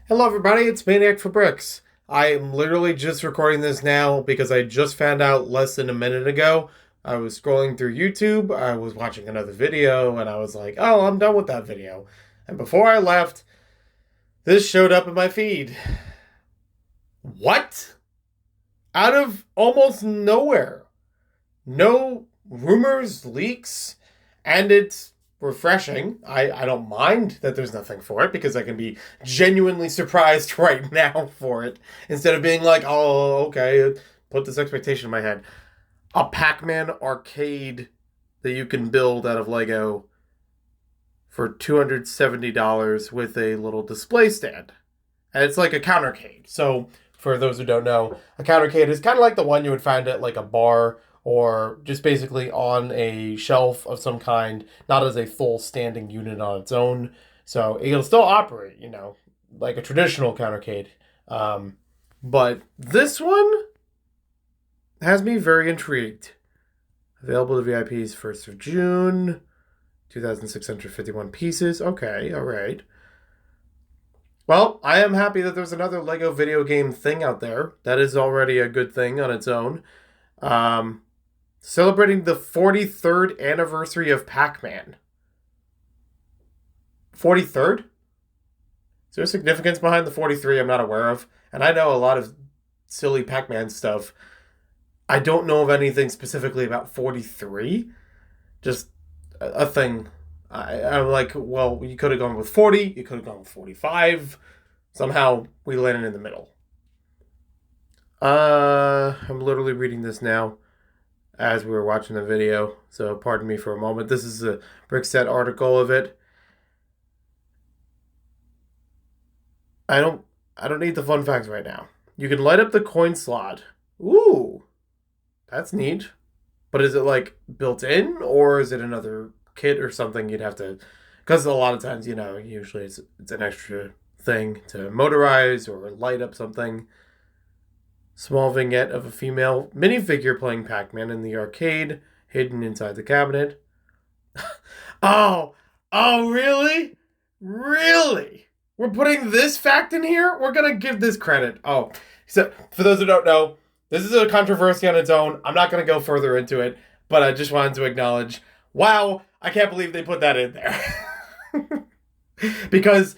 Hello everybody, it's Maniac for Bricks. I am literally just recording this now because I just found out less than a minute ago. I was scrolling through YouTube, I was watching another video, and I was like, oh, I'm done with that video. And before I left, this showed up in my feed. What? Out of almost nowhere. No rumors, leaks, and it's refreshing. I don't mind that there's nothing for it because I can be genuinely surprised right now for it instead of being like, oh, okay, put this expectation in my head. A Pac-Man arcade that you can build out of Lego for $270 with a little display stand. And it's like a countercade. So, for those who don't know, a countercade is kind of like the one you would find at like a bar or just basically on a shelf of some kind, not as a full standing unit on its own. So it'll still operate, like a traditional countercade. But this one has me very intrigued. Available to VIPs 1st of June, 2,651 pieces. Okay, all right. Well, I am happy that there's another Lego video game thing out there. That is already a good thing on its own. Celebrating the 43rd anniversary of Pac-Man. 43rd? Is there significance behind the 43 I'm not aware of? And I know a lot of silly Pac-Man stuff. I don't know of anything specifically about 43. Just a thing. I'm like, well, you could have gone with 40. You could have gone with 45. Somehow we landed in the middle. I'm literally reading this now as we were watching the video, so pardon me for a moment. This is a Brickset article of it. I don't need the fun facts right now. You can light up the coin slot. Ooh, that's neat. But is it like built in, or is it another kit or something you'd have to? Because a lot of times, usually it's an extra thing to motorize or light up something. Small vignette of a female minifigure playing Pac-Man in the arcade, hidden inside the cabinet. Oh, really? Really? We're putting this fact in here? We're gonna give this credit. Oh, so for those who don't know, this is a controversy on its own. I'm not gonna go further into it, but I just wanted to acknowledge, wow, I can't believe they put that in there. Because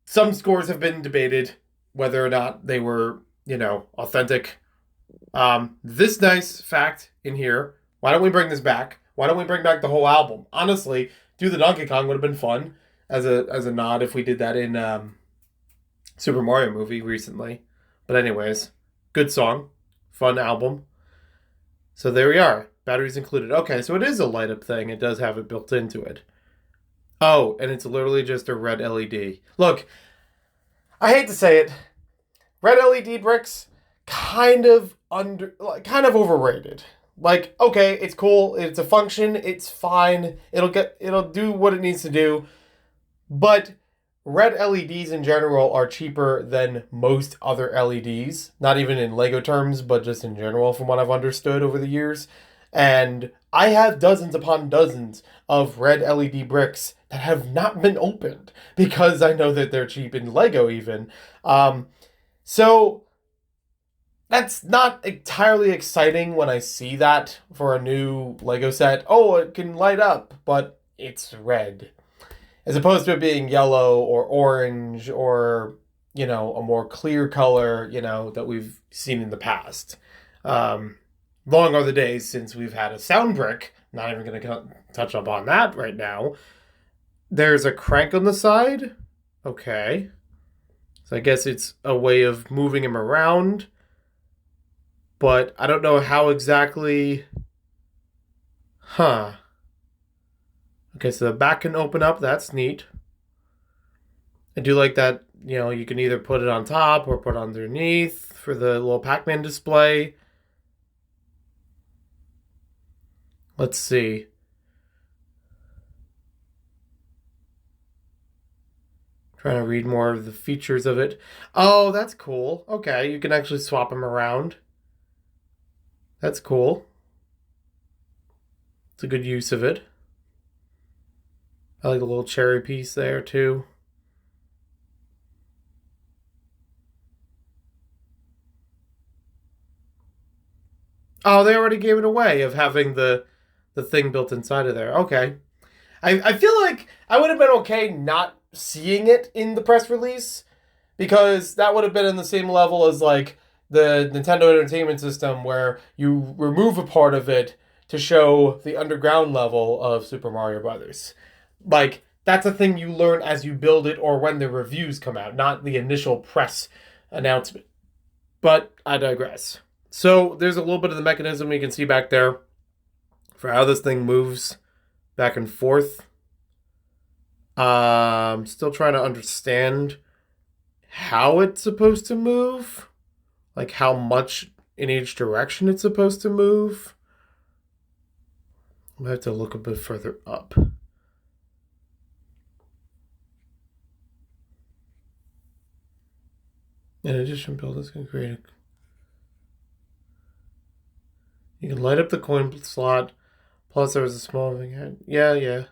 some scores have been debated whether or not they were authentic. This nice fact in here. Why don't we bring this back? Why don't we bring back the whole album? Honestly, Do the Donkey Kong would have been fun as a nod if we did that in Super Mario movie recently. But anyways, good song, fun album. So there we are. Batteries included. Okay, so it is a light up thing. It does have it built into it. Oh, and it's literally just a red LED. Look, I hate to say it, red LED bricks kind of overrated. Like, okay, it's cool, it's a function, it's fine, it'll do what it needs to do, but red LEDs in general are cheaper than most other LEDs, not even in Lego terms, but just in general from what I've understood over the years. And I have dozens upon dozens of red LED bricks that have not been opened because I know that they're cheap in Lego even. So that's not entirely exciting when I see that for a new Lego set. Oh, it can light up, but it's red. As opposed to it being yellow or orange or, a more clear color, that we've seen in the past. Long are the days since we've had a sound brick. Not even going to touch up on that right now. There's a crank on the side. Okay. So I guess it's a way of moving him around. But I don't know how exactly. Huh. Okay, so the back can open up. That's neat. I do like that, you can either put it on top or put it underneath for the little Pac-Man display. Let's see. Trying to read more of the features of it. Oh, that's cool. Okay, you can actually swap them around. That's cool. It's a good use of it. I like a little cherry piece there, too. Oh, they already gave it away of having the thing built inside of there. Okay. I feel like I would have been okay not seeing it in the press release because that would have been in the same level as like the Nintendo Entertainment System where you remove a part of it to show the underground level of Super Mario Brothers. Like that's a thing you learn as you build it or when the reviews come out, not the initial press announcement. But I digress. So there's a little bit of the mechanism you can see back there for how this thing moves back and forth. Still trying to understand how it's supposed to move, like how much in each direction it's supposed to move. I have to look a bit further up. In addition, buildings can create a... You can light up the coin slot. Plus, there was a small thing head. Yeah.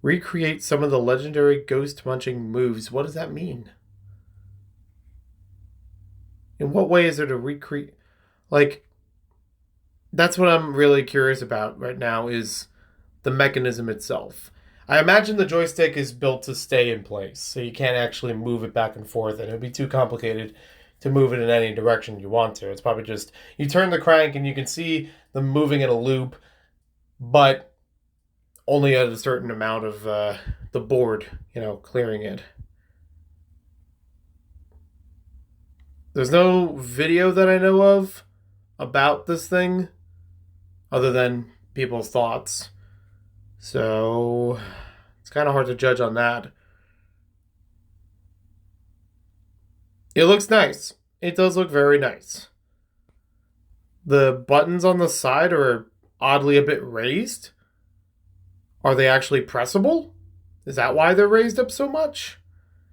Recreate some of the legendary ghost munching moves. What does that mean? In what way is there to recreate? Like, that's what I'm really curious about right now is the mechanism itself. I imagine the joystick is built to stay in place, so you can't actually move it back and forth, and it would be too complicated to move it in any direction you want to. It's probably just you turn the crank and you can see them moving in a loop, but only at a certain amount of the board, clearing it. There's no video that I know of about this thing other than people's thoughts. So it's kind of hard to judge on that. It looks nice. It does look very nice. The buttons on the side are oddly a bit raised. Are they actually pressable? Is that why they're raised up so much?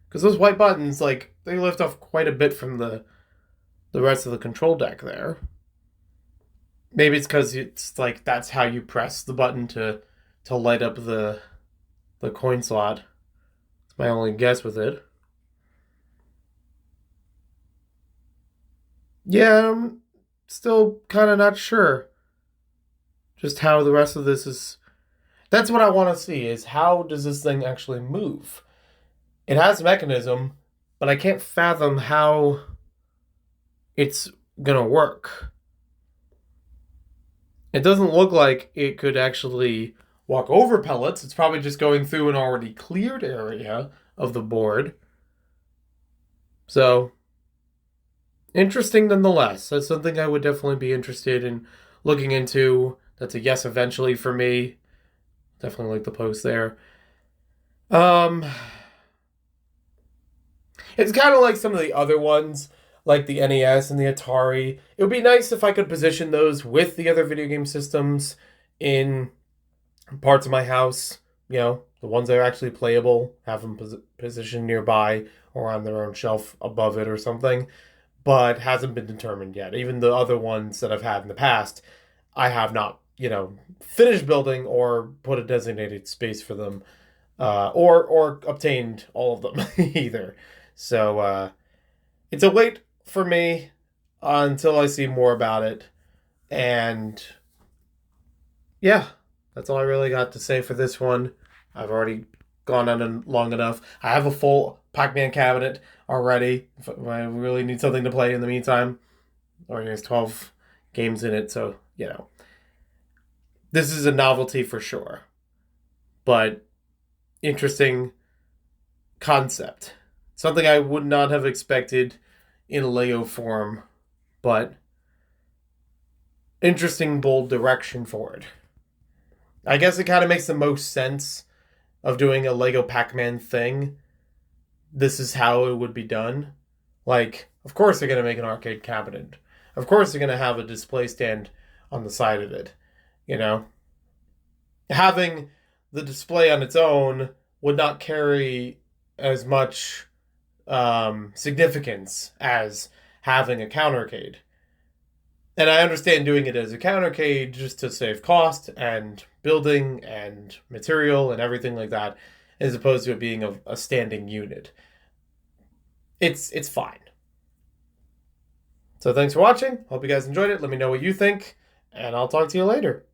Because those white buttons, like, they lift off quite a bit from the rest of the control deck there. Maybe it's because it's like that's how you press the button to light up the coin slot. It's my only guess with it. Yeah, I'm still kind of not sure just how the rest of this is. That's what I want to see is how does this thing actually move? It has a mechanism, but I can't fathom how it's gonna work. It doesn't look like it could actually walk over pellets. It's probably just going through an already cleared area of the board. So, interesting nonetheless. That's something I would definitely be interested in looking into. That's a yes eventually for me. Definitely like the post there. It's kind of like some of the other ones, like the NES and the Atari. It would be nice if I could position those with the other video game systems in parts of my house. The ones that are actually playable, have them positioned nearby or on their own shelf above it or something. But hasn't been determined yet. Even the other ones that I've had in the past, I have not, finished building or put a designated space for them, or obtained all of them either. So it's a wait for me until I see more about it. And yeah, that's all I really got to say for this one. I've already gone on long enough. I have a full Pac-Man cabinet already. If I really need something to play in the meantime. Or there's 12 games in it, so, This is a novelty for sure. But interesting concept. Something I would not have expected in a Lego form, but interesting, bold direction for it. I guess it kind of makes the most sense of doing a Lego Pac-Man thing. This is how it would be done. Like, of course they're going to make an arcade cabinet. Of course they're going to have a display stand on the side of it. Having the display on its own would not carry as much significance as having a countercade. And I understand doing it as a countercade just to save cost and building and material and everything like that, as opposed to it being a standing unit. It's fine. So thanks for watching. Hope you guys enjoyed it. Let me know what you think, and I'll talk to you later.